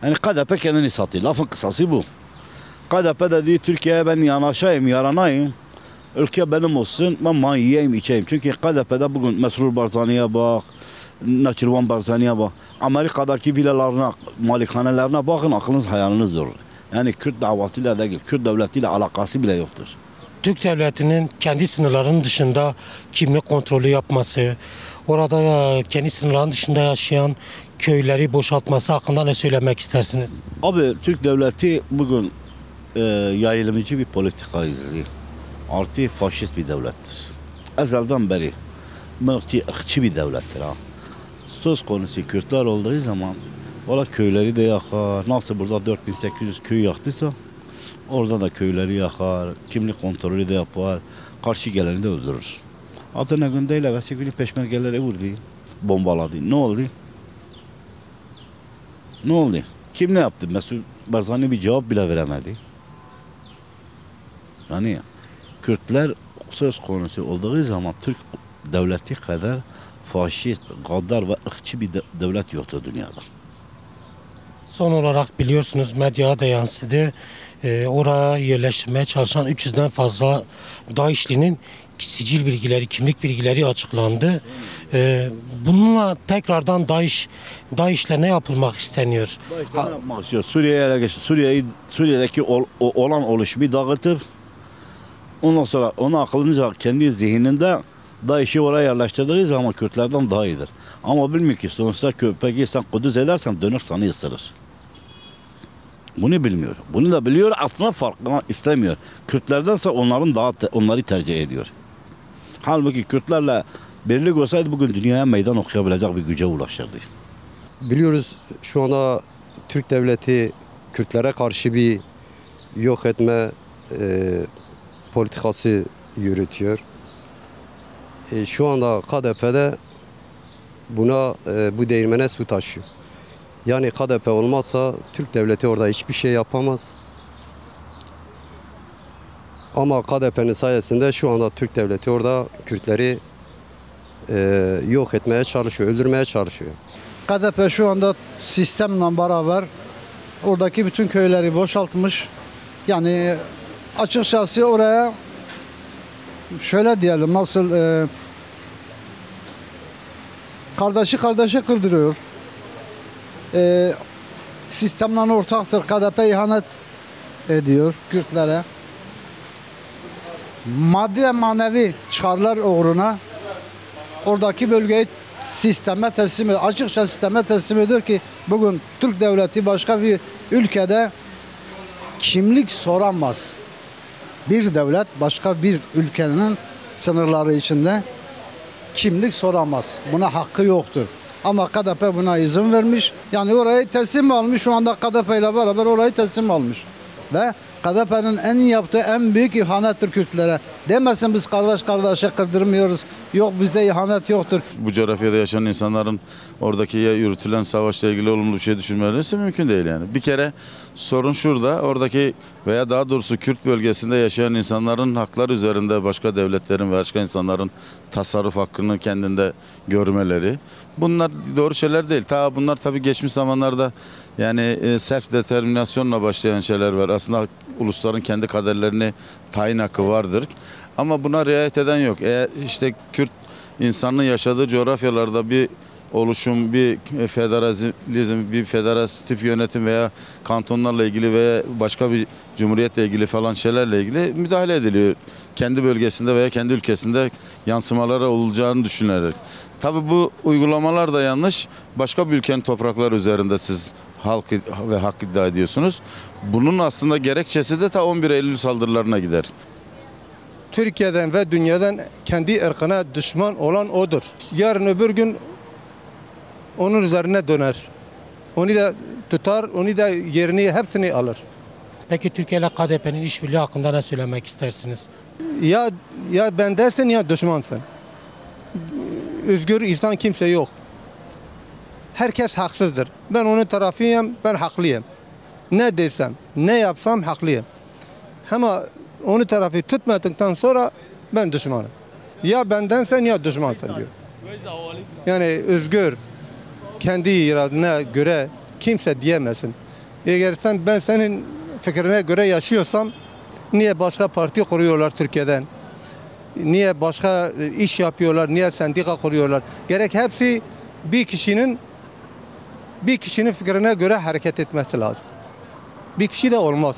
Yani KDP kendini satıyor. Lafın kısası bu. KDP dedi Türkiye'ye ben yanaşayım, yaranayım. Ülke benim olsun, ben yiyeyim, içeyim. Çünkü KDP'de bugün Mesrur Barzani'ye bak, Naçirvan Barzani'ye bak. Amerika'daki villalarına, malikanelerine bakın, aklınız hayaliniz durur. Yani Kürt davasıyla değil, Kürt devletiyle alakası bile yoktur. Türk devletinin kendi sınırlarının dışında kimlik kontrolü yapması, orada kendi sınırlarının dışında yaşayan köyleri boşaltması hakkında ne söylemek istersiniz? Abi Türk devleti bugün yayılımcı bir politika izliyor. Artı faşist bir devlettir. Ezelden beri ırkçı bir devlettir. Ha. Söz konusu Kürtler olduğu zaman valla köyleri de yakar. Nasıl burada 4800 köy yaktıysa orada da köyleri yakar. Kimlik kontrolü de yapar. Karşı geleni de öldürür. Adana gündeyle ve günü peşmergeleri vurdu. Bombaladı. Ne oldu? Ne oldu? Kim ne yaptı? Mesut Barzani bir cevap bile veremedi. Yani Kürtler söz konusu olduğu zaman Türk devleti kadar faşist, gaddar ve ırkçı bir devlet yoktu dünyada. Son olarak biliyorsunuz medyaya da yansıdı. Oraya yerleştirmeye çalışan 300'den fazla DAEŞ'linin sicil bilgileri, kimlik bilgileri açıklandı. Bununla tekrardan DAEŞ'le ne yapılmak isteniyor? Ne yapmak istiyor? Suriye'ye ele geçti. Suriye'deki olan oluşumu dağıtıp ondan sonra onu aklınca kendi zihninde DAEŞ'i oraya yerleştirdiği zaman Kürtlerden daha iyidir. Ama bilmiyor ki sonuçta köpeği sen kuduz edersen dönür sana ısırır. Bunu bilmiyor. Bunu da biliyor aslında farkına istemiyor. Kürtlerdense onları tercih ediyor. Halbuki Kürtlerle birlik olsaydı bugün dünyaya meydan okuyabilecek bir güce ulaşırdı. Biliyoruz şu anda Türk devleti Kürtlere karşı bir yok etme politikası yürütüyor. Şu anda KDP'de buna bu değirmene su taşıyor. Yani KDP olmazsa Türk devleti orada hiçbir şey yapamaz. Ama KDP'nin sayesinde şu anda Türk devleti orada Kürtleri yok etmeye çalışıyor, öldürmeye çalışıyor. KDP şu anda sistemle beraber oradaki bütün köyleri boşaltmış. Yani açıkçası oraya şöyle diyelim nasıl kardeşi kardeşe kırdırıyor. Sistemle ortaktır. KDP ihanet ediyor Kürtlere. Maddi ve manevi çıkarlar uğruna oradaki bölgeyi sisteme teslim ediyor. Açıkça sisteme teslim ediyor ki bugün Türk devleti başka bir ülkede kimlik soramaz. Bir devlet başka bir ülkenin sınırları içinde kimlik soramaz. Buna hakkı yoktur. Ama KDP buna izin vermiş. Yani orayı teslim almış. Şu anda KDP ile beraber orayı teslim almış. Ve KDP'nin en yaptığı en büyük ihanettir Kürtlere. Demesin biz kardeş kardeşe kırdırmıyoruz. Yok bizde ihanet yoktur. Bu coğrafyada yaşayan insanların oradaki yürütülen savaşla ilgili olumlu bir şey düşünmeleri mümkün değil yani. Bir kere sorun şurada, oradaki veya daha doğrusu Kürt bölgesinde yaşayan insanların hakları üzerinde başka devletlerin ve başka insanların tasarruf hakkını kendinde görmeleri. Bunlar doğru şeyler değil. Bunlar tabii geçmiş zamanlarda yani self determinasyonla başlayan şeyler var. Aslında ulusların kendi kaderlerini tayin hakkı vardır. Ama buna riayet eden yok. Eğer işte Kürt insanın yaşadığı coğrafyalarda bir oluşum, bir federalizm, bir federatif yönetim veya kantonlarla ilgili veya başka bir cumhuriyetle ilgili falan şeylerle ilgili müdahale ediliyor. Kendi bölgesinde veya kendi ülkesinde yansımalara olacağını düşünülerek. Tabii bu uygulamalar da yanlış. Başka bir ülkenin toprakları üzerinde siz halk ve hak iddia ediyorsunuz. Bunun aslında gerekçesi de ta 11 Eylül saldırılarına gider. Türkiye'den ve dünyadan kendi ırkına düşman olan odur. Yarın öbür gün onun üzerine döner. Onu da tutar, onu da yerini hepsini alır. Peki Türkiye ile KDP'nin işbirliği hakkında ne söylemek istersiniz? Ya bendesin ya düşmansın. Özgür insan kimse yok. Herkes haksızdır. Ben onun tarafıyım, ben haklıyım. Ne desem, ne yapsam haklıyım. Ama onu tarafı tutmadıktan sonra ben düşmanım. Ya bendensen ya düşmansın diyor. Yani özgür, kendi iradına göre kimse diyemezsin. Eğer ben senin fikrine göre yaşıyorsam niye başka parti kuruyorlar Türkiye'den? Niye başka iş yapıyorlar? Niye sendika kuruyorlar? Gerek hepsi bir kişinin fikrine göre hareket etmesi lazım. Bir kişi de olmaz.